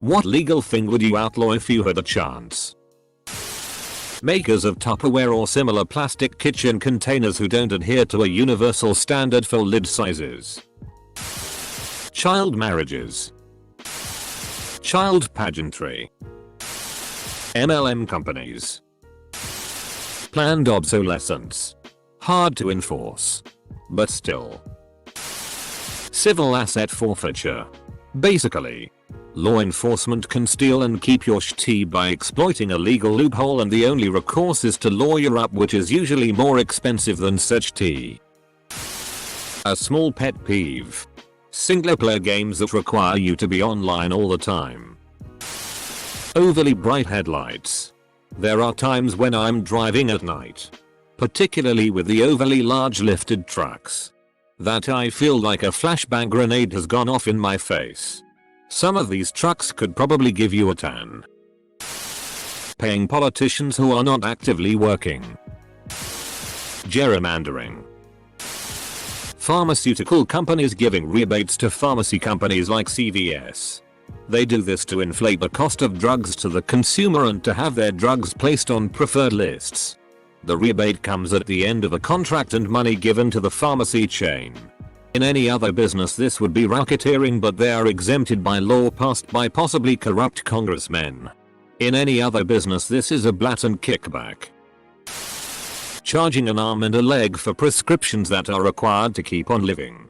What legal thing would you outlaw if you had a chance? Makers of Tupperware or similar plastic kitchen containers who don't adhere to a universal standard for lid sizes. Child marriages. Child pageantry. MLM companies. Planned obsolescence. Hard to enforce. But still. Civil asset forfeiture. Basically, law enforcement can steal and keep your sh*t by exploiting a legal loophole, and the only recourse is to lawyer up, which is usually more expensive than such tea. A small pet peeve. Single player games that require you to be online all the time. Overly bright headlights. There are times when I'm driving at night, particularly with the overly large lifted trucks, that I feel like a flashbang grenade has gone off in my face. Some of these trucks could probably give you a tan. Paying politicians who are not actively working. Gerrymandering. Pharmaceutical companies giving rebates to pharmacy companies like CVS. They do this to inflate the cost of drugs to the consumer and to have their drugs placed on preferred lists. The rebate comes at the end of a contract and money given to the pharmacy chain. In any other business this would be racketeering, but they are exempted by law passed by possibly corrupt congressmen. In any other business this is a blatant kickback. Charging an arm and a leg for prescriptions that are required to keep on living.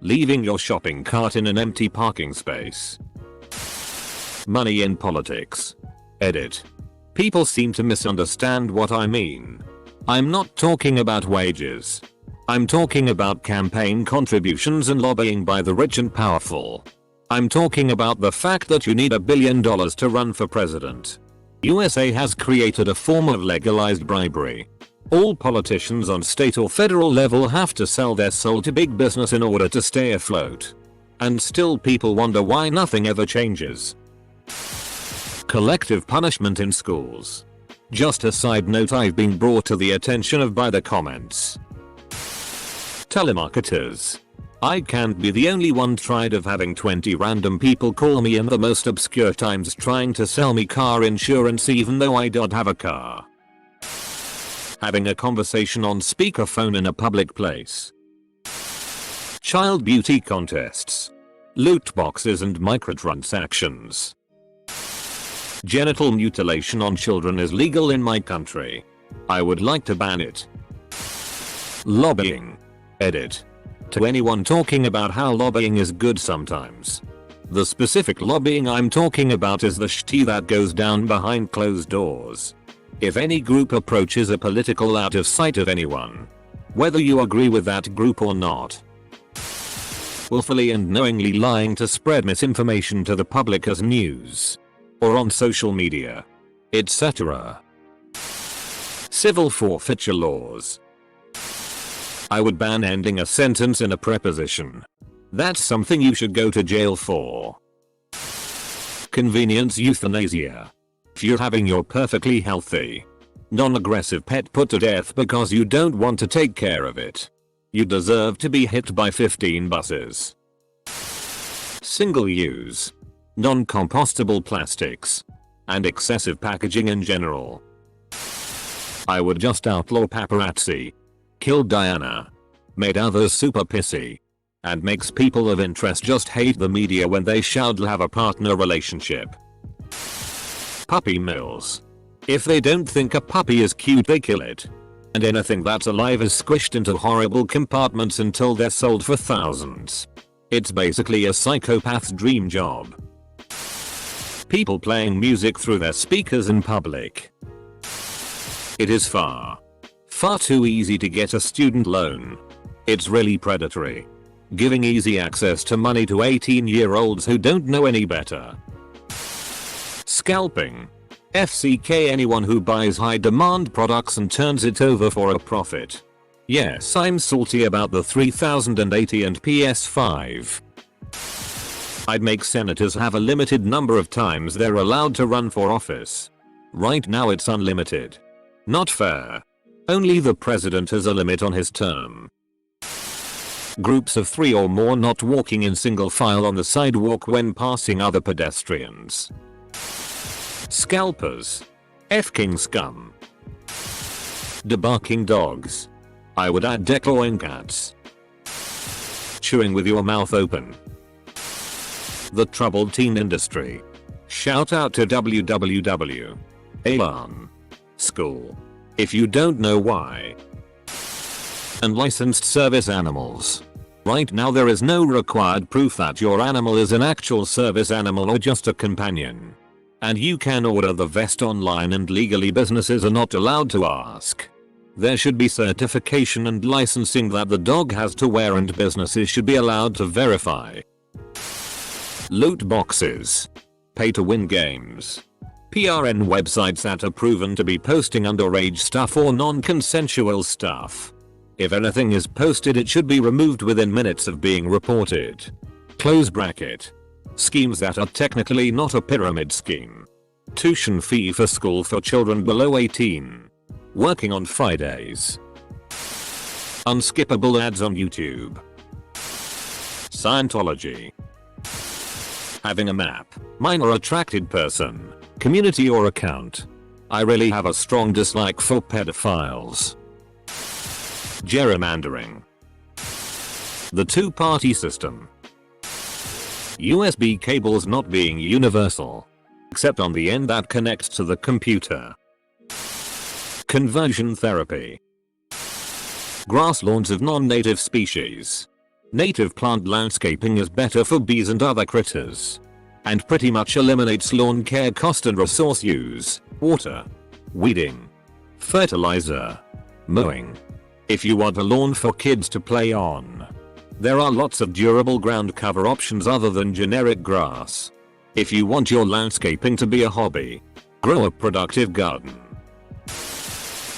Leaving your shopping cart in an empty parking space. Money in politics. Edit. People seem to misunderstand what I mean. I'm not talking about wages. I'm talking about campaign contributions and lobbying by the rich and powerful. I'm talking about the fact that you need $1 billion to run for president. USA has created a form of legalized bribery. All politicians on state or federal level have to sell their soul to big business in order to stay afloat. And still people wonder why nothing ever changes. Collective punishment in schools. Just a side note I've been brought to the attention of by the comments. Telemarketers. I can't be the only one tried of having 20 random people call me in the most obscure times trying to sell me car insurance even though I don't have a car. Having a conversation on speakerphone in a public place. Child beauty contests. Loot boxes and microtransactions. Genital mutilation on children is legal in my country. I would like to ban it. Lobbying. Edit. To anyone talking about how lobbying is good sometimes. The specific lobbying I'm talking about is the sh*t that goes down behind closed doors. If any group approaches a political out of sight of anyone, whether you agree with that group or not, willfully and knowingly lying to spread misinformation to the public as news, or on social media, etc. Civil forfeiture laws. I would ban ending a sentence in a preposition. That's something you should go to jail for. Convenience euthanasia. If you're having your perfectly healthy, non-aggressive pet put to death because you don't want to take care of it, you deserve to be hit by 15 buses. Single-use, non-compostable plastics, and excessive packaging in general. I would just outlaw paparazzi. Killed Diana. Made others super pissy. And makes people of interest just hate the media when they shout have a partner relationship. Puppy mills. If they don't think a puppy is cute they kill it. And anything that's alive is squished into horrible compartments until they're sold for thousands. It's basically a psychopath's dream job. People playing music through their speakers in public. It is far too easy to get a student loan. It's really predatory. Giving easy access to money to 18-year-olds who don't know any better. Scalping. FCK anyone who buys high demand products and turns it over for a profit. Yes, I'm salty about the 3080 and PS5. I'd make senators have a limited number of times they're allowed to run for office. Right now it's unlimited. Not fair. Only the president has a limit on his term. Groups of 3 or more not walking in single file on the sidewalk when passing other pedestrians. Scalpers. F-king scum. Debarking dogs. I would add declawing cats. Chewing with your mouth open. The troubled teen industry. Shout out to www. Alarm. School. If you don't know why. And licensed service animals. Right now there is no required proof that your animal is an actual service animal or just a companion. And you can order the vest online and legally businesses are not allowed to ask. There should be certification and licensing that the dog has to wear and businesses should be allowed to verify. Loot boxes. Pay to win games. PRN websites that are proven to be posting underage stuff or non-consensual stuff. If anything is posted it should be removed within minutes of being reported. Close bracket. Schemes that are technically not a pyramid scheme. Tuition fee for school for children below 18. Working on Fridays. Unskippable ads on YouTube. Scientology. Having a map, minor attracted person, community or account. I really have a strong dislike for pedophiles. Gerrymandering. The two-party system. USB cables not being universal. Except on the end that connects to the computer. Conversion therapy. Grass lawns of non-native species. Native plant landscaping is better for bees and other critters. And pretty much eliminates lawn care cost and resource use, water, weeding, fertilizer, mowing. If you want a lawn for kids to play on, there are lots of durable ground cover options other than generic grass. If you want your landscaping to be a hobby, grow a productive garden.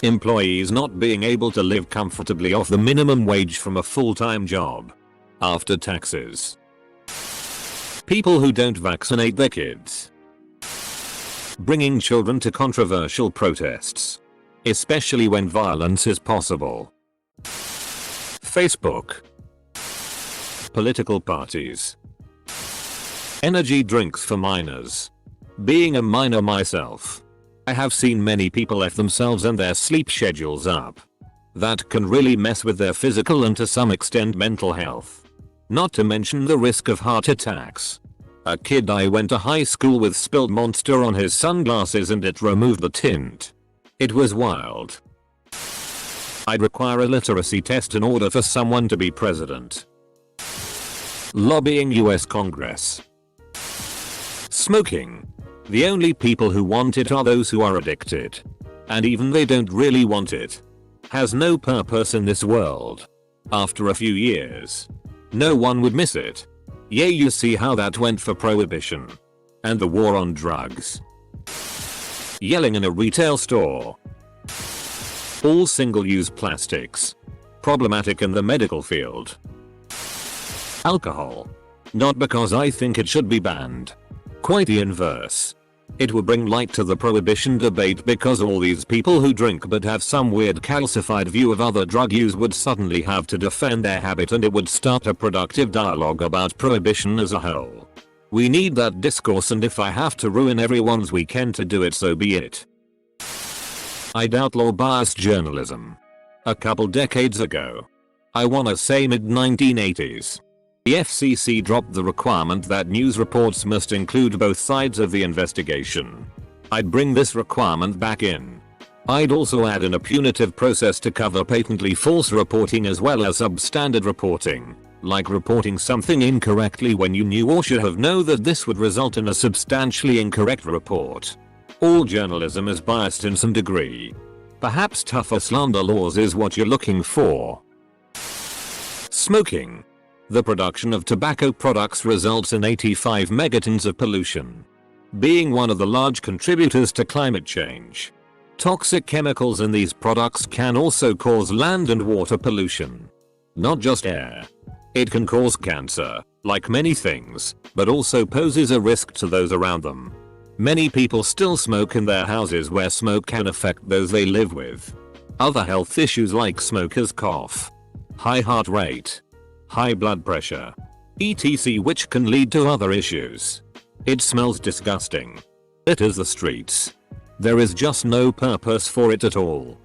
Employees not being able to live comfortably off the minimum wage from a full-time job. After taxes. People who don't vaccinate their kids. Bringing children to controversial protests. Especially when violence is possible. Facebook. Political parties. Energy drinks for minors. Being a minor myself, I have seen many people F themselves and their sleep schedules up. That can really mess with their physical and to some extent mental health. Not to mention the risk of heart attacks. A kid I went to high school with spilled Monster on his sunglasses and it removed the tint. It was wild. I'd require a literacy test in order for someone to be president. Lobbying US Congress. Smoking. The only people who want it are those who are addicted. And even they don't really want it. Has no purpose in this world. After a few years, no one would miss it. Yeah, you see how that went for prohibition. And the war on drugs. Yelling in a retail store. All single-use plastics. Problematic in the medical field. Alcohol. Not because I think it should be banned. Quite the inverse. It would bring light to the prohibition debate because all these people who drink but have some weird calcified view of other drug use would suddenly have to defend their habit and it would start a productive dialogue about prohibition as a whole. We need that discourse and if I have to ruin everyone's weekend to do it so be it. I'd outlaw biased journalism. A couple decades ago. I wanna say mid-1980s. The FCC dropped the requirement that news reports must include both sides of the investigation. I'd bring this requirement back in. I'd also add in a punitive process to cover patently false reporting as well as substandard reporting, like reporting something incorrectly when you knew or should have known that this would result in a substantially incorrect report. All journalism is biased in some degree. Perhaps tougher slander laws is what you're looking for. Smoking. The production of tobacco products results in 85 megatons of pollution, being one of the large contributors to climate change. Toxic chemicals in these products can also cause land and water pollution. Not just air. It can cause cancer, like many things, but also poses a risk to those around them. Many people still smoke in their houses where smoke can affect those they live with. Other health issues like smokers' cough, high heart rate, high blood pressure, etc., which can lead to other issues. It smells disgusting. It is the streets. There is just no purpose for it at all.